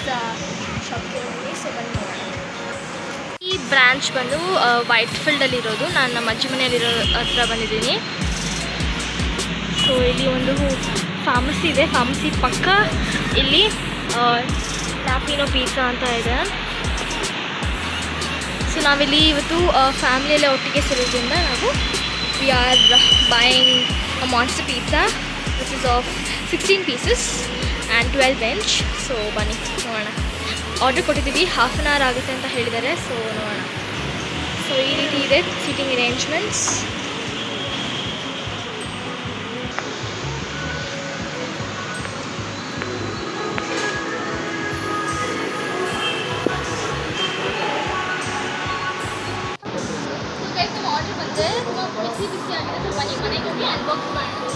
Pizza ಶಾಪ್ಗೆ ಬಂದಿದ್ದೀನಿ. So ಬನ್ನಿ ನೋಡೋಣ. ಈ ಬ್ರಾಂಚ್ ಬಂದು ವೈಟ್ ಫೀಲ್ಡಲ್ಲಿ ಇರೋದು. ನಾನು ನಮ್ಮ ಅಜ್ಜಿ ಮನೆಯಲ್ಲಿರೋ ಹತ್ರ ಬಂದಿದ್ದೀನಿ. ಸೊ ಇಲ್ಲಿ ಒಂದು ಫಾರ್ಮಸಿ ಇದೆ. ಫಾರ್ಮಸಿ ಪಕ್ಕ ಇಲ್ಲಿ ಲ್ಯಾಪಿನೋ ಪಿಜ್ಜಾ ಅಂತ ಇದೆ. ಸೊ ನಾವಿಲ್ಲಿ ಇವತ್ತು ಫ್ಯಾಮಿಲಿಯಲ್ಲೇ ಒಟ್ಟಿಗೆ ಸೇರೋದ್ರಿಂದ ನಾವು we are buying a monster pizza which is of 16 pieces and 12 bench. So ಬನ್ನಿ ನೋಡೋಣ. ಆರ್ಡರ್ ಕೊಟ್ಟಿದ್ದೀವಿ, ಹಾಫ್ ಆನ್ ಅವರ್ ಆಗುತ್ತೆ ಅಂತ ಹೇಳಿದ್ದಾರೆ. ಸೊ ನೋಡೋಣ. ಸೊ ಈ ರೀತಿ ಇದೆ ಸೀಟಿಂಗ್ ಅರೇಂಜ್ಮೆಂಟ್ಸ್. ಆರ್ಡರ್ ಬಂದರೆ ತುಂಬ ಬಿಸಿ ಬಿಸಿ ಆಗಿದೆ. ಸೊ ಬನ್ನಿ ಮನೆಗೆ ಹೋಗಿ ಅನ್ಬಾಕ್ಸ್ ಮಾಡೋಣ.